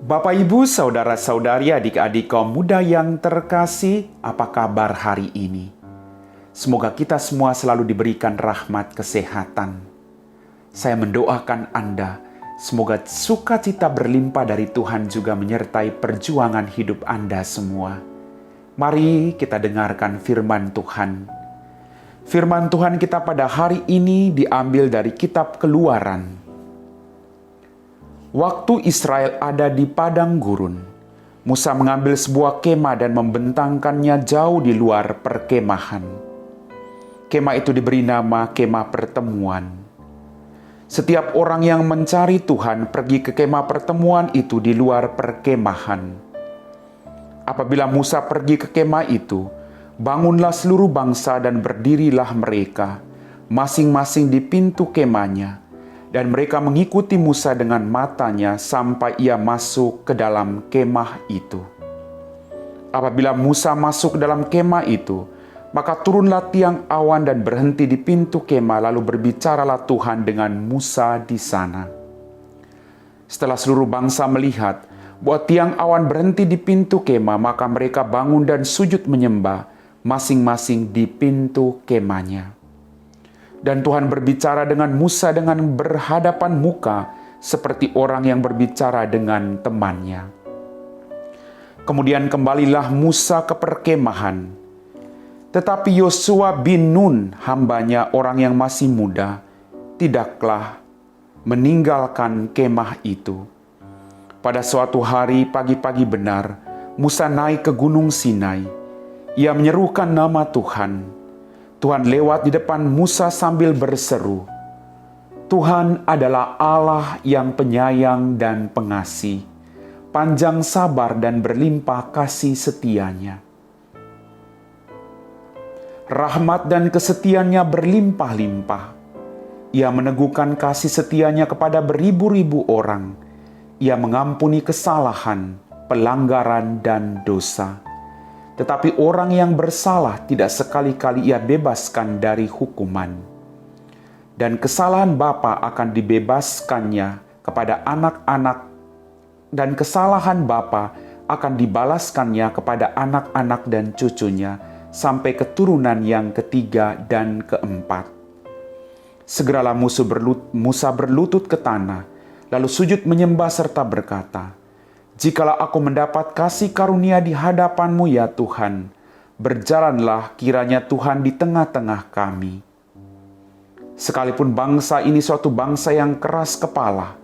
Bapak, Ibu, saudara-saudari, adik-adik kaum muda yang terkasih, apa kabar hari ini? Semoga kita semua selalu diberikan rahmat kesehatan. Saya mendoakan Anda, semoga sukacita berlimpah dari Tuhan juga menyertai perjuangan hidup Anda semua. Mari kita dengarkan firman Tuhan. Firman Tuhan kita pada hari ini diambil dari kitab Keluaran. Waktu Israel ada di padang gurun, Musa mengambil sebuah kemah dan membentangkannya jauh di luar perkemahan. Kemah itu diberi nama Kemah Pertemuan. Setiap orang yang mencari Tuhan pergi ke kemah pertemuan itu di luar perkemahan. Apabila Musa pergi ke kemah itu, bangunlah seluruh bangsa dan berdirilah mereka, masing-masing di pintu kemahnya. Dan mereka mengikuti Musa dengan matanya sampai ia masuk ke dalam kemah itu. Apabila Musa masuk ke dalam kemah itu, maka turunlah tiang awan dan berhenti di pintu kemah, lalu berbicaralah Tuhan dengan Musa di sana. Setelah seluruh bangsa melihat bahwa tiang awan berhenti di pintu kemah, maka mereka bangun dan sujud menyembah masing-masing di pintu kemahnya. Dan Tuhan berbicara dengan Musa dengan berhadapan muka seperti orang yang berbicara dengan temannya. Kemudian kembalilah Musa ke perkemahan. Tetapi Yosua bin Nun, hambanya orang yang masih muda, tidaklah meninggalkan kemah itu. Pada suatu hari pagi-pagi benar, Musa naik ke Gunung Sinai. Ia menyerukan nama Tuhan. Tuhan lewat di depan Musa sambil berseru, "Tuhan adalah Allah yang penyayang dan pengasih, panjang sabar dan berlimpah kasih setianya. Rahmat dan kesetiaannya berlimpah-limpah. Ia meneguhkan kasih setianya kepada beribu-ribu orang. Ia mengampuni kesalahan, pelanggaran, dan dosa. Tetapi orang yang bersalah tidak sekali-kali ia bebaskan dari hukuman. Dan kesalahan bapa akan dibebaskannya kepada anak-anak, dan kesalahan bapa akan dibalaskannya kepada anak-anak dan cucunya, sampai keturunan yang ketiga dan keempat." Segeralah Musa berlutut ke tanah, lalu sujud menyembah serta berkata, "Jikalau aku mendapat kasih karunia di hadapan-Mu ya Tuhan, berjalanlah kiranya Tuhan di tengah-tengah kami. Sekalipun bangsa ini suatu bangsa yang keras kepala,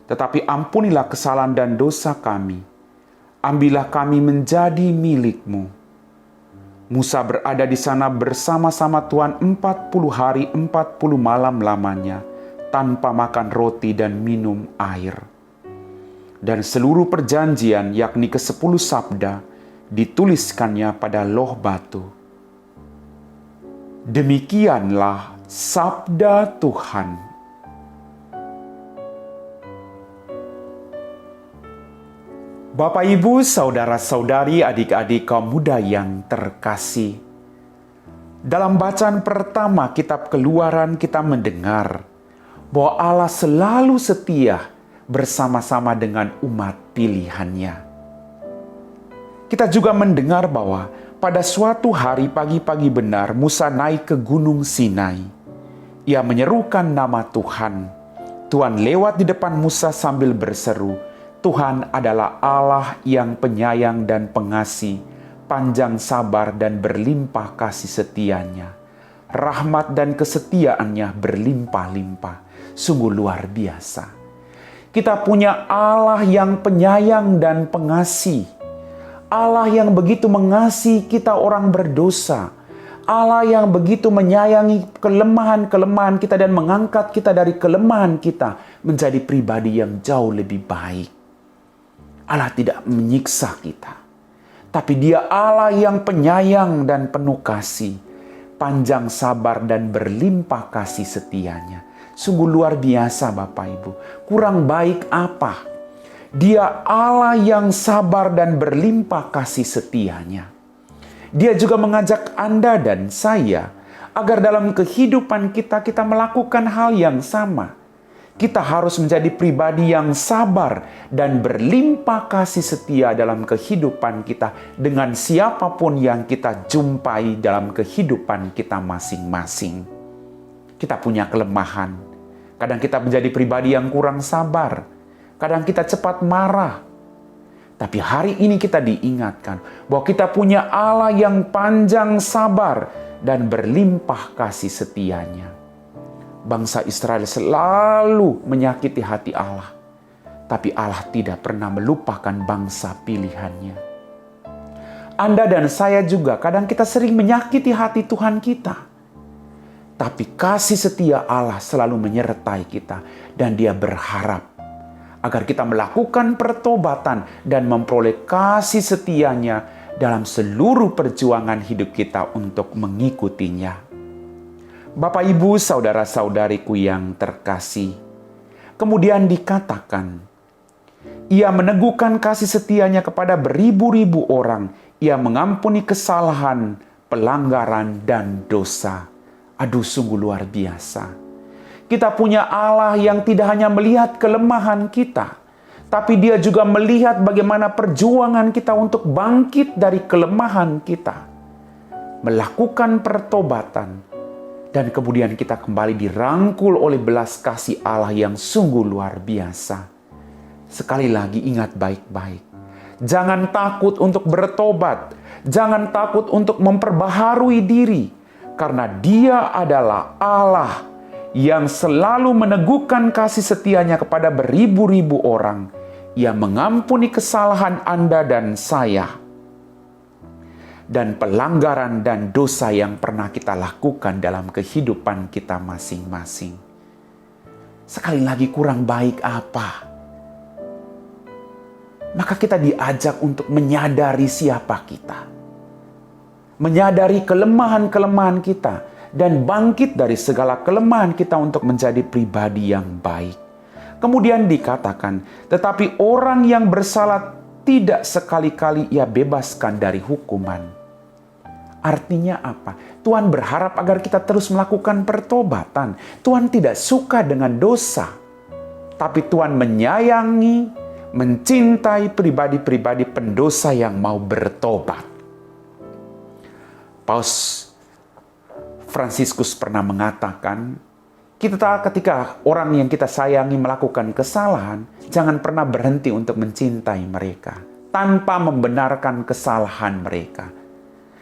tetapi ampunilah kesalahan dan dosa kami. Ambillah kami menjadi milik-Mu." Musa berada di sana bersama-sama Tuhan 40 hari 40 malam lamanya, tanpa makan roti dan minum air. Dan seluruh perjanjian, yakni ke-10 sabda, dituliskannya pada loh batu. Demikianlah sabda Tuhan. Bapak, Ibu, saudara-saudari, adik-adik kaum muda yang terkasih. Dalam bacaan pertama kitab Keluaran kita mendengar bahwa Allah selalu setia bersama-sama dengan umat pilihannya. Kita juga mendengar bahwa pada suatu hari pagi-pagi benar Musa naik ke Gunung Sinai. Ia menyerukan nama Tuhan. Tuhan lewat di depan Musa sambil berseru, "Tuhan adalah Allah yang penyayang dan pengasih, panjang sabar dan berlimpah kasih setianya. Rahmat dan kesetiaannya berlimpah-limpah." Sungguh luar biasa. Kita punya Allah yang penyayang dan pengasih. Allah yang begitu mengasihi kita orang berdosa. Allah yang begitu menyayangi kelemahan-kelemahan kita dan mengangkat kita dari kelemahan kita menjadi pribadi yang jauh lebih baik. Allah tidak menyiksa kita. Tapi Dia Allah yang penyayang dan penuh kasih, panjang sabar dan berlimpah kasih setianya. Sungguh luar biasa Bapak Ibu. Kurang baik apa? Dia Allah yang sabar dan berlimpah kasih setianya. Dia juga mengajak Anda dan saya agar dalam kehidupan kita melakukan hal yang sama. Kita harus menjadi pribadi yang sabar dan berlimpah kasih setia dalam kehidupan kita dengan siapapun yang kita jumpai dalam kehidupan kita masing-masing. Kita punya kelemahan. Kadang kita menjadi pribadi yang kurang sabar. Kadang kita cepat marah. Tapi hari ini kita diingatkan bahwa kita punya Allah yang panjang sabar dan berlimpah kasih setianya. Bangsa Israel selalu menyakiti hati Allah. Tapi Allah tidak pernah melupakan bangsa pilihannya. Anda dan saya juga kadang kita sering menyakiti hati Tuhan kita. Tapi kasih setia Allah selalu menyertai kita. Dan Dia berharap agar kita melakukan pertobatan dan memperoleh kasih setianya dalam seluruh perjuangan hidup kita untuk mengikutinya. Bapak, Ibu, saudara-saudariku yang terkasih, kemudian dikatakan, Ia meneguhkan kasih setianya kepada beribu-ribu orang. Ia mengampuni kesalahan, pelanggaran, dan dosa. Aduh, sungguh luar biasa. Kita punya Allah yang tidak hanya melihat kelemahan kita, tapi Dia juga melihat bagaimana perjuangan kita untuk bangkit dari kelemahan kita, melakukan pertobatan, dan kemudian kita kembali dirangkul oleh belas kasih Allah yang sungguh luar biasa. Sekali lagi ingat baik-baik. Jangan takut untuk bertobat. Jangan takut untuk memperbaharui diri. Karena Dia adalah Allah yang selalu meneguhkan kasih setianya kepada beribu-ribu orang. Ia mengampuni kesalahan Anda dan saya. Dan pelanggaran dan dosa yang pernah kita lakukan dalam kehidupan kita masing-masing. Sekali lagi, kurang baik apa? Maka kita diajak untuk menyadari siapa kita. Menyadari kelemahan-kelemahan kita. Dan bangkit dari segala kelemahan kita untuk menjadi pribadi yang baik. Kemudian dikatakan, tetapi orang yang bersalah tidak sekali-kali Ia bebaskan dari hukuman. Artinya apa? Tuhan berharap agar kita terus melakukan pertobatan. Tuhan tidak suka dengan dosa. Tapi Tuhan menyayangi, mencintai pribadi-pribadi pendosa yang mau bertobat. Paus Fransiskus pernah mengatakan, ketika orang yang kita sayangi melakukan kesalahan, jangan pernah berhenti untuk mencintai mereka tanpa membenarkan kesalahan mereka.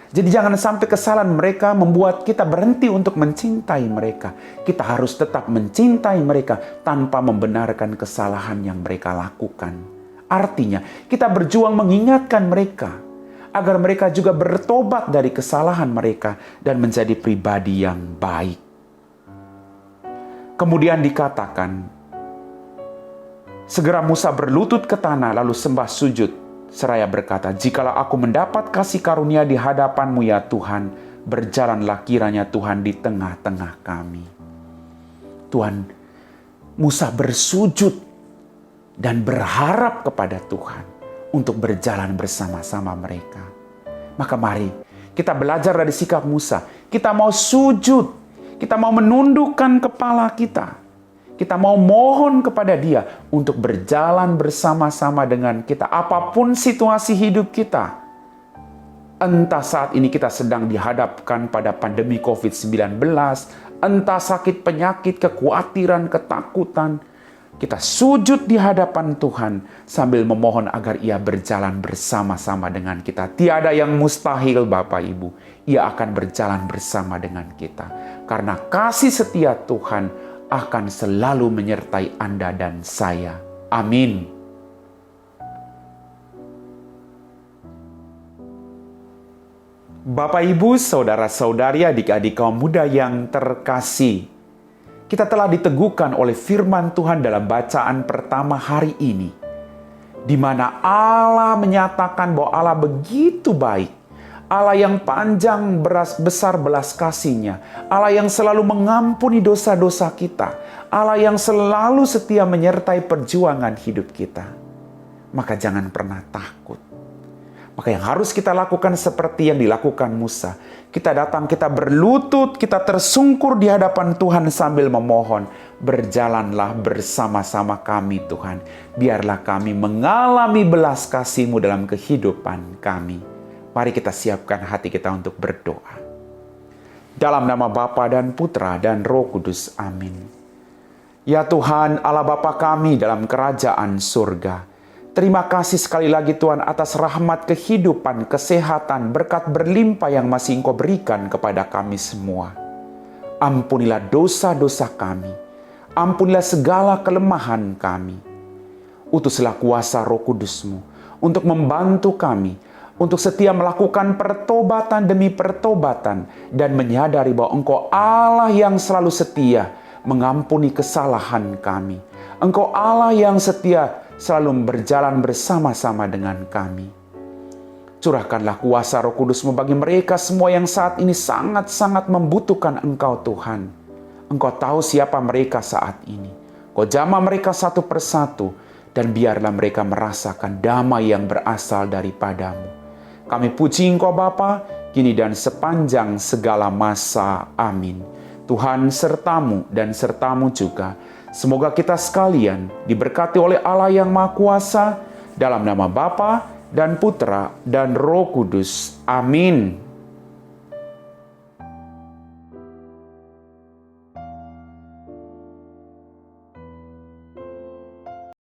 Jadi jangan sampai kesalahan mereka membuat kita berhenti untuk mencintai mereka. Kita harus tetap mencintai mereka tanpa membenarkan kesalahan yang mereka lakukan. Artinya, kita berjuang mengingatkan mereka agar mereka juga bertobat dari kesalahan mereka dan menjadi pribadi yang baik. Kemudian dikatakan, segera Musa berlutut ke tanah lalu sembah sujud. Seraya berkata, jikalau aku mendapat kasih karunia di hadapan-Mu ya Tuhan, berjalanlah kiranya Tuhan di tengah-tengah kami. Tuhan, Musa bersujud dan berharap kepada Tuhan untuk berjalan bersama-sama mereka. Maka mari kita belajar dari sikap Musa. Kita mau sujud, kita mau menundukkan kepala kita. Kita mau mohon kepada Dia untuk berjalan bersama-sama dengan kita. Apapun situasi hidup kita. Entah saat ini kita sedang dihadapkan pada pandemi COVID-19. Entah sakit penyakit, kekhawatiran, ketakutan. Kita sujud di hadapan Tuhan sambil memohon agar Ia berjalan bersama-sama dengan kita. Tiada yang mustahil Bapak Ibu. Ia akan berjalan bersama dengan kita. Karena kasih setia Tuhan akan selalu menyertai Anda dan saya. Amin. Bapak, Ibu, saudara-saudari, adik-adik kaum muda yang terkasih, kita telah diteguhkan oleh firman Tuhan dalam bacaan pertama hari ini, di mana Allah menyatakan bahwa Allah begitu baik. Allah yang panjang besar belas kasih-Nya. Allah yang selalu mengampuni dosa-dosa kita. Allah yang selalu setia menyertai perjuangan hidup kita. Maka jangan pernah takut. Maka yang harus kita lakukan seperti yang dilakukan Musa. Kita datang, kita berlutut, kita tersungkur di hadapan Tuhan sambil memohon. Berjalanlah bersama-sama kami Tuhan. Biarlah kami mengalami belas kasih-Mu dalam kehidupan kami. Mari kita siapkan hati kita untuk berdoa. Dalam nama Bapa dan Putra dan Roh Kudus. Amin. Ya Tuhan, Allah Bapa kami dalam kerajaan surga. Terima kasih sekali lagi Tuhan atas rahmat kehidupan, kesehatan, berkat berlimpah yang masih Engkau berikan kepada kami semua. Ampunilah dosa-dosa kami. Ampunilah segala kelemahan kami. Utuslah kuasa Roh Kudus-Mu untuk membantu kami, untuk setia melakukan pertobatan demi pertobatan, dan menyadari bahwa Engkau Allah yang selalu setia mengampuni kesalahan kami. Engkau Allah yang setia selalu berjalan bersama-sama dengan kami. Curahkanlah kuasa Roh Kudus-Mu bagi mereka semua yang saat ini sangat-sangat membutuhkan Engkau Tuhan. Engkau tahu siapa mereka saat ini. Kau jamah mereka satu persatu, dan biarlah mereka merasakan damai yang berasal daripada-Mu. Kami puji Engkau Bapa, kini dan sepanjang segala masa. Amin. Tuhan serta-Mu dan serta-Mu juga. Semoga kita sekalian diberkati oleh Allah yang Maha Kuasa, dalam nama Bapa dan Putra dan Roh Kudus. Amin.